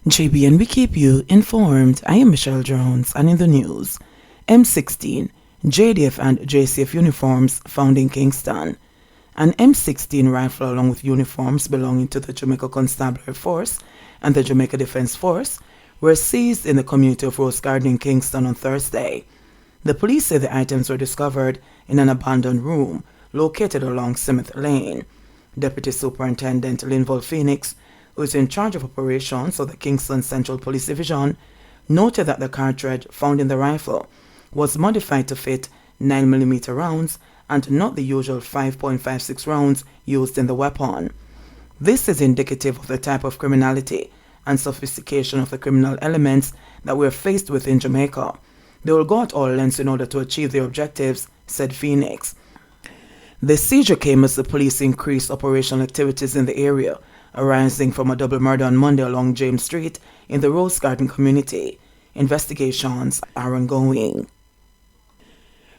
JBN, we keep you informed. I am Michelle Jones, and in the news, M16 JDF and JCF uniforms found in Kingston. An M16 rifle along with uniforms belonging to the Jamaica Constabulary Force and the Jamaica Defence Force were seized in the community of Rose Garden in Kingston on Thursday. The police say the items were discovered in an abandoned room located along Smith Lane. Deputy Superintendent Linval Phoenix, who is in charge of operations of the Kingston Central Police Division, noted that the cartridge found in the rifle was modified to fit 9mm rounds and not the usual 5.56 rounds used in the weapon. This is indicative of the type of criminality and sophistication of the criminal elements that we are faced with in Jamaica. They will go at all lengths in order to achieve their objectives, said Phoenix. The seizure came as the police increased operational activities in the area, arising from a double murder on Monday along James Street in the Rose Garden community. Investigations are ongoing.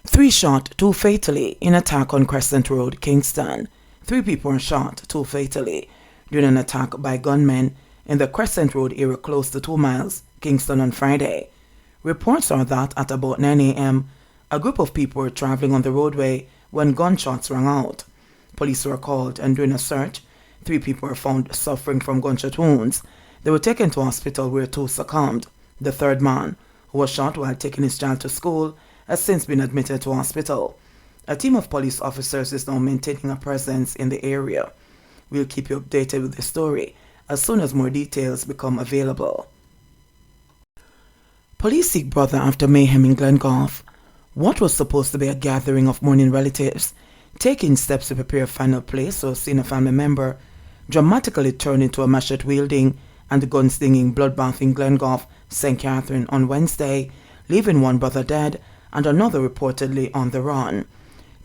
3 shot, 2 fatally in attack on Crescent Road, Kingston. 3 people were shot, 2 fatally, during an attack by gunmen in the Crescent Road area close to 2 miles, Kingston on Friday. Reports are that at about 9 a.m., a group of people were traveling on the roadway when gunshots rang out. Police were called, and during a search, 3 people were found suffering from gunshot wounds. They were taken to hospital where 2 succumbed. The 3rd man, who was shot while taking his child to school, has since been admitted to hospital. A team of police officers is now maintaining a presence in the area. We'll keep you updated with the story as soon as more details become available. Police seek brother after mayhem in Glen Golf. What was supposed to be a gathering of mourning relatives, taking steps to prepare a final place or seeing a family member, dramatically turned into a machete-wielding and gun-slinging bloodbath in Glen Golf, St. Catherine on Wednesday, leaving 1 brother dead and another reportedly on the run.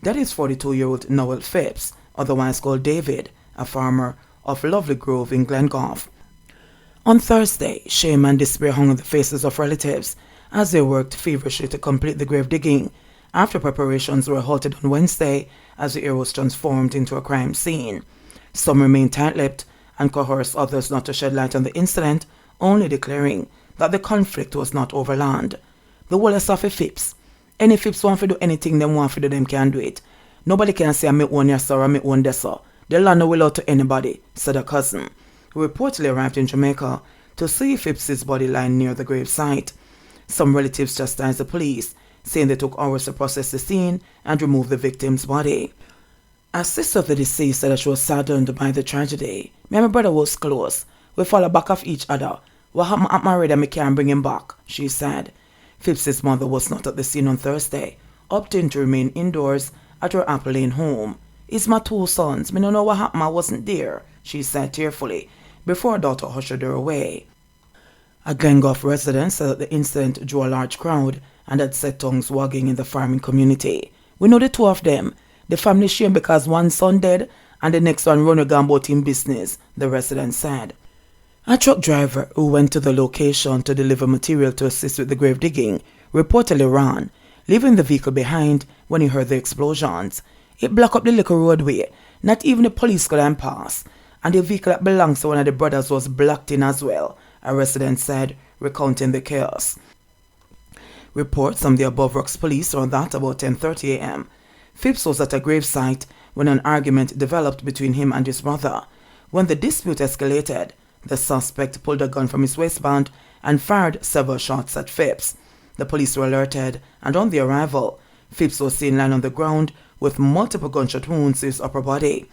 That is 42-year-old Noel Phipps, otherwise called David, a farmer of Lovely Grove in Glen Golf. On Thursday, shame and despair hung on the faces of relatives as they worked feverishly to complete the grave digging after preparations were halted on Wednesday as the area was transformed into a crime scene. Some remained tight-lipped and coerced others not to shed light on the incident, only declaring that the conflict was not over land. The whole of Phipps. Any Phipps want to do anything them want to do, them can do it. Nobody can say I make one yes or I make one this or. The land no will out to anybody, said a cousin, who reportedly arrived in Jamaica to see Phipps's body lying near the grave site. Some relatives chastised the police, saying they took hours to process the scene and remove the victim's body. A sister of the deceased said that she was saddened by the tragedy. Me and my brother was close. We follow back of each other. What happened at my and me can't bring him back, she said. Phipps's mother was not at the scene on Thursday, opting to remain indoors at her Apple Lane home. It's my 2 sons. Me don't know what happened. I wasn't there, she said tearfully, before her daughter ushered her away. A Glen Golf resident said that the incident drew a large crowd and had set tongues wagging in the farming community. We know the 2 of them. The family shame because 1 son dead and the next one run about in business, the resident said. A truck driver who went to the location to deliver material to assist with the grave digging reportedly ran, leaving the vehicle behind when he heard the explosions. It blocked up the little roadway. Not even the police could pass, and the vehicle that belongs to one of the brothers was blocked in as well, a resident said, recounting the chaos. Reports from the Above Rocks police are that about 10:30 a.m. Phipps was at a gravesite when an argument developed between him and his brother. When the dispute escalated, the suspect pulled a gun from his waistband and fired several shots at Phipps. The police were alerted, and on the arrival, Phipps was seen lying on the ground with multiple gunshot wounds to his upper body.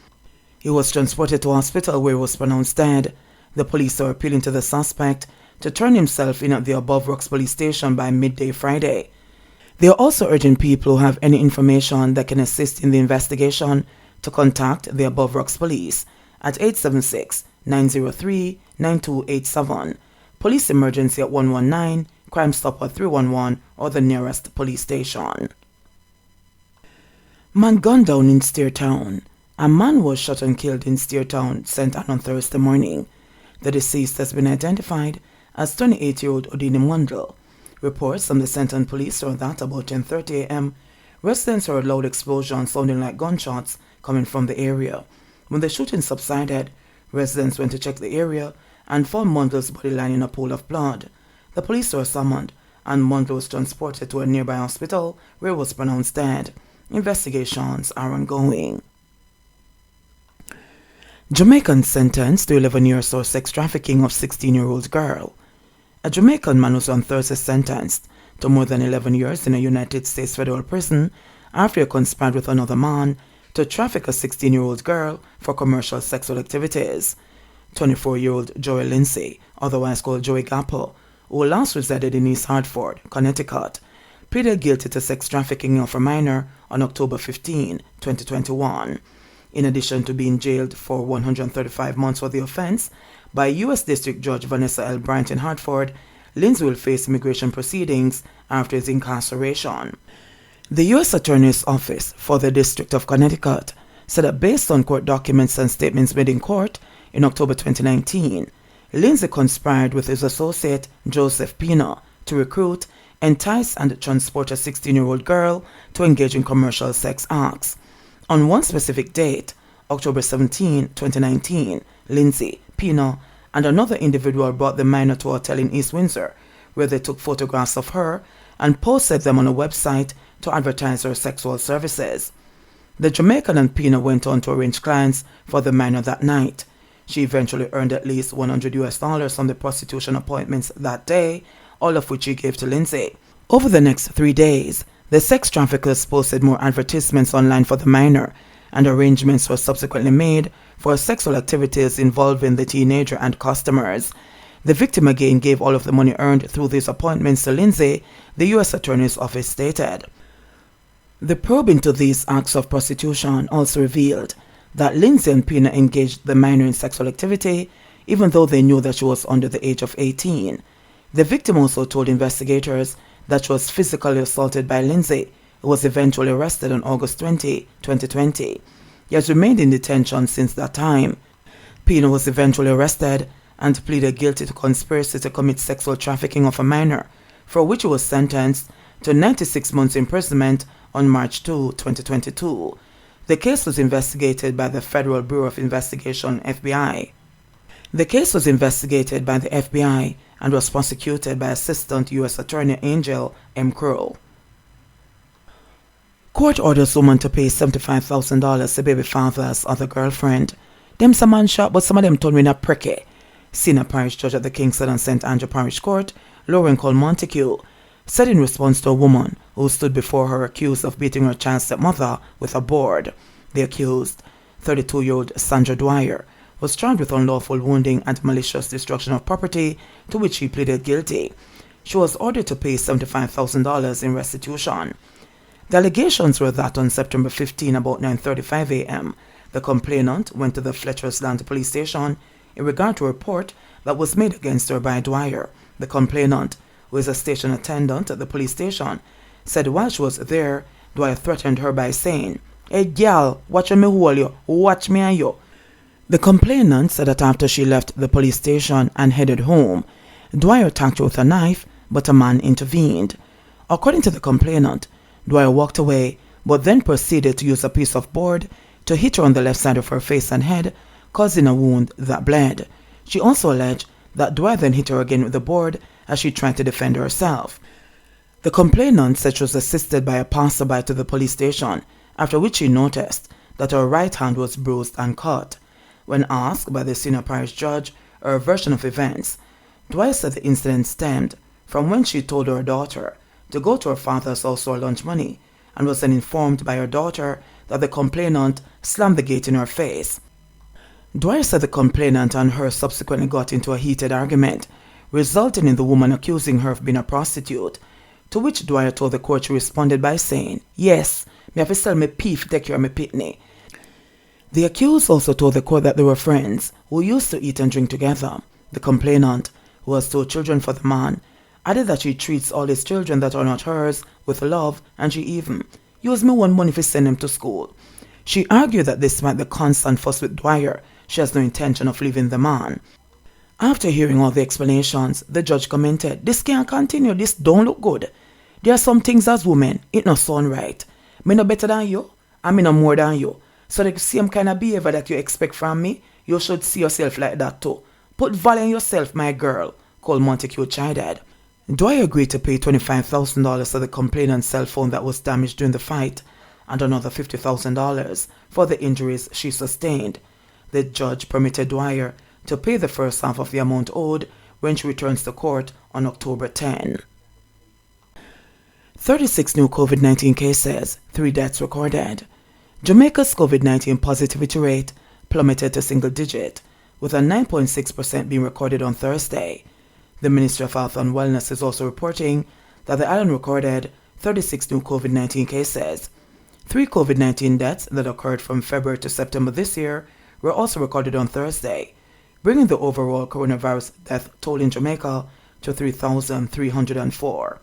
He was transported to hospital where he was pronounced dead. The police are appealing to the suspect to turn himself in at the Above Rocks police station by midday Friday. They are also urging people who have any information that can assist in the investigation to contact the Above Rocks police at 876-903-9287, police emergency at 119, Crime Stop at 311, or the nearest police station. Man gunned down in Steertown. A man was shot and killed in Steertown, St. Anne on Thursday morning. The deceased has been identified as 28-year-old Odini Mundle. Reports from the St. Anne police are that about 10:30 a.m., residents heard loud explosions sounding like gunshots coming from the area. When the shooting subsided, residents went to check the area and found Mundle's body lying in a pool of blood. The police were summoned, and Mundle was transported to a nearby hospital where he was pronounced dead. Investigations are ongoing. Jamaican sentenced to 11 years for sex trafficking of 16-year-old girl. A Jamaican man was on Thursday sentenced to more than 11 years in a United States federal prison after he conspired with another man to traffic a 16-year-old girl for commercial sexual activities. 24-year-old Joey Lindsay, otherwise called Joey Gappo, who last resided in East Hartford, Connecticut, pleaded guilty to sex trafficking of a minor on October 15, 2021. In addition to being jailed for 135 months for the offense, by U.S. District Judge Vanessa L. Bryant in Hartford, Lindsay will face immigration proceedings after his incarceration. The U.S. Attorney's Office for the District of Connecticut said that based on court documents and statements made in court in October 2019, Lindsay conspired with his associate Joseph Pina to recruit, entice, and transport a 16-year-old girl to engage in commercial sex acts. On one specific date, October 17, 2019, Lindsay, Pina, and another individual brought the minor to a hotel in East Windsor, where they took photographs of her and posted them on a website to advertise her sexual services. The Jamaican and Pina went on to arrange clients for the minor that night. She eventually earned at least $100 from the prostitution appointments that day, all of which she gave to Lindsay. Over the next 3 days, the sex traffickers posted more advertisements online for the minor, and arrangements were subsequently made for sexual activities involving the teenager and customers. The victim again gave all of the money earned through these appointments to Lindsay, the U.S. Attorney's Office stated. The probe into these acts of prostitution also revealed that Lindsay and Pina engaged the minor in sexual activity, even though they knew that she was under the age of 18. The victim also told investigators that she was physically assaulted by Lindsay, who was eventually arrested on August 20, 2020. He has remained in detention since that time. Pina was eventually arrested and pleaded guilty to conspiracy to commit sexual trafficking of a minor, for which he was sentenced to 96 months imprisonment on March 2, 2022. The case was investigated by the Federal Bureau of Investigation, FBI. The case was investigated by the FBI and was prosecuted by Assistant U.S. Attorney Angel M. Crow. Court orders woman to pay $75,000 to baby father's other girlfriend. Them some man shot, but some of them told me not pricky. Senior parish judge at the Kingston and St. Andrew Parish Court, Lauren Cole Montague, said in response to a woman who stood before her accused of beating her child stepmother with a board. The accused, 32-year-old Sandra Dwyer, was charged with unlawful wounding and malicious destruction of property, to which she pleaded guilty. She was ordered to pay $75,000 in restitution. The allegations were that on September 15, about 9:35 a.m., the complainant went to the Fletcher's Land police station in regard to a report that was made against her by Dwyer. The complainant, who is a station attendant at the police station, said while she was there, Dwyer threatened her by saying, "Hey gal, watch me hold you, watch me and you." The complainant said that after she left the police station and headed home, Dwyer attacked her with a knife, but a man intervened. According to the complainant, Dwyer walked away, but then proceeded to use a piece of board to hit her on the left side of her face and head, causing a wound that bled. She also alleged that Dwyer then hit her again with the board as she tried to defend herself. The complainant said she was assisted by a passerby to the police station, after which she noticed that her right hand was bruised and cut. When asked by the senior parish judge her version of events, Dwyer said the incident stemmed from when she told her daughter to go to her father's house for lunch money, and was then informed by her daughter that the complainant slammed the gate in her face. Dwyer said the complainant and her subsequently got into a heated argument, resulting in the woman accusing her of being a prostitute, to which Dwyer told the court she responded by saying, "Yes, me have to sell me pee to take care of me pitney." The accused also told the court that they were friends who used to eat and drink together. The complainant, who has 2 children for the man, added that she treats all his children that are not hers with love, and she even used me one money to send them to school. She argued that despite the constant fuss with Dwyer, she has no intention of leaving the man. After hearing all the explanations, the judge commented, "This can't continue, this don't look good. There are some things as women, it not sound right. Me no better than you, and me no more than you. So the same kind of behavior that you expect from me, you should see yourself like that too. Put value on yourself, my girl, Cole Montague chided. Dwyer agreed to pay $25,000 to the complainant's cell phone that was damaged during the fight and another $50,000 for the injuries she sustained. The judge permitted Dwyer to pay the first half of the amount owed when she returns to court on October 10. 36 new COVID-19 cases, 3 deaths recorded. Jamaica's COVID-19 positivity rate plummeted to single digit, with a 9.6% being recorded on Thursday. The Ministry of Health and Wellness is also reporting that the island recorded 36 new COVID-19 cases. 3 COVID-19 deaths that occurred from February to September this year were also recorded on Thursday, bringing the overall coronavirus death toll in Jamaica to 3,304.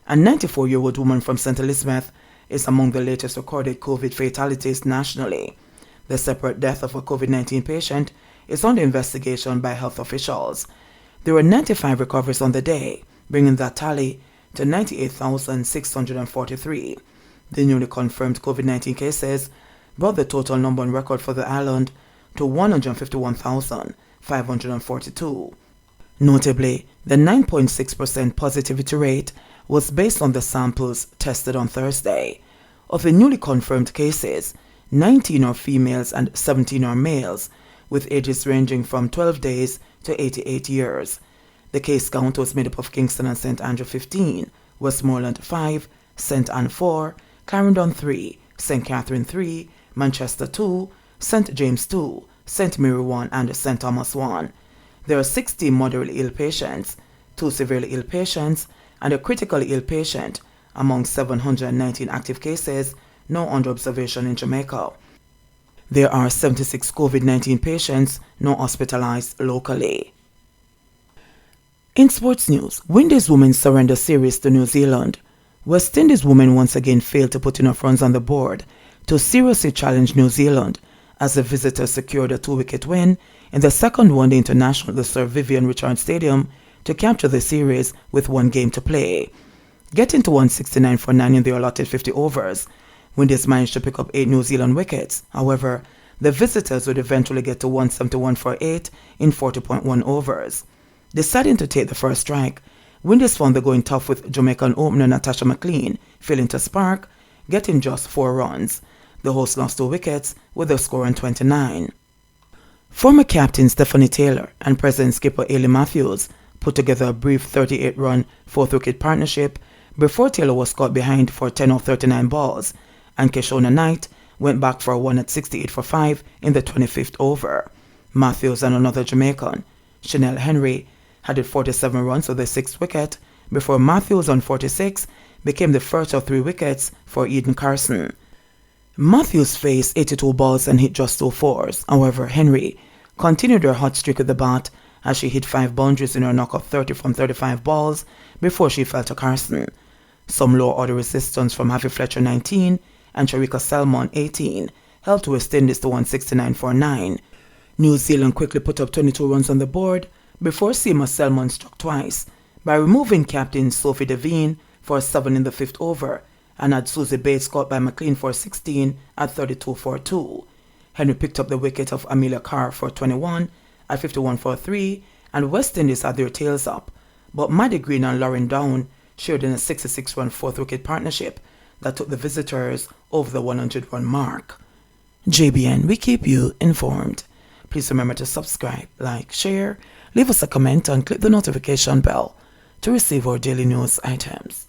A 94-year-old woman from St. Elizabeth is among the latest recorded COVID fatalities nationally. The separate death of a COVID-19 patient is under investigation by health officials. There were 95 recoveries on the day, bringing that tally to 98,643. The newly confirmed COVID-19 cases brought the total number on record for the island to 151,542. Notably, the 9.6% positivity rate was based on the samples tested on Thursday. Of the newly confirmed cases, 19 are females and 17 are males, with ages ranging from 12 days to 88 years. The case count was made up of Kingston and St. Andrew 15, Westmoreland 5, St. Anne 4, Clarendon 3, St. Catherine 3, Manchester 2, St. James 2, St. Mary 1 and St. Thomas 1. There are 60 moderately ill patients, 2 severely ill patients, and a critically ill patient among 719 active cases now under observation in Jamaica. There are 76 COVID-19 patients now hospitalized locally. In sports news, Windies women surrender series to New Zealand. West Indies women once again failed to put enough runs on the board to seriously challenge New Zealand as the visitors secured a 2-wicket win in the second one-day international at the Sir Vivian Richards Stadium to capture the series with 1 game to play. Getting to 169 for 9 in the allotted 50 overs, Windies managed to pick up 8 New Zealand wickets. However, the visitors would eventually get to 171 for 8 in 40.1 overs. Deciding to take the first strike, Windies found the going tough with Jamaican opener Natasha McLean failing to spark, getting just 4 runs. The hosts lost 2 wickets with a score on 29. Former captain Stephanie Taylor and present skipper Ailey Matthews put together a brief 38-run 4th-wicket partnership before Taylor was caught behind for 10 of 39 balls, and Keshona Knight went back for a 1 at 68 for 5 in the 25th over. Matthews and another Jamaican, Chanel Henry, added 47 runs with the 6th wicket before Matthews on 46 became the first of 3 wickets for Eden Carson. Matthews faced 82 balls and hit just 2 fours. However, Henry continued her hot streak with the bat as she hit 5 boundaries in her knock of 30 from 35 balls before she fell to Carson. Some low-order resistance from Harvey Fletcher 19 and Sharika Salmon 18 helped West Indies to 169 for 9. New Zealand quickly put up 22 runs on the board before Seema Salmon struck twice by removing captain Sophie Devine for 7 in the 5th over and had Susie Bates caught by McLean for 16 at 32 for 2. Henry picked up the wicket of Amelia Carr for 21 at 51 for 3, and West Indies had their tails up, but Maddie Green and Lauren Down shared in a 66-run 4th-wicket partnership that took the visitors over the 100-run mark. JBN, we keep you informed. Please remember to subscribe, like, share, leave us a comment and click the notification bell to receive our daily news items.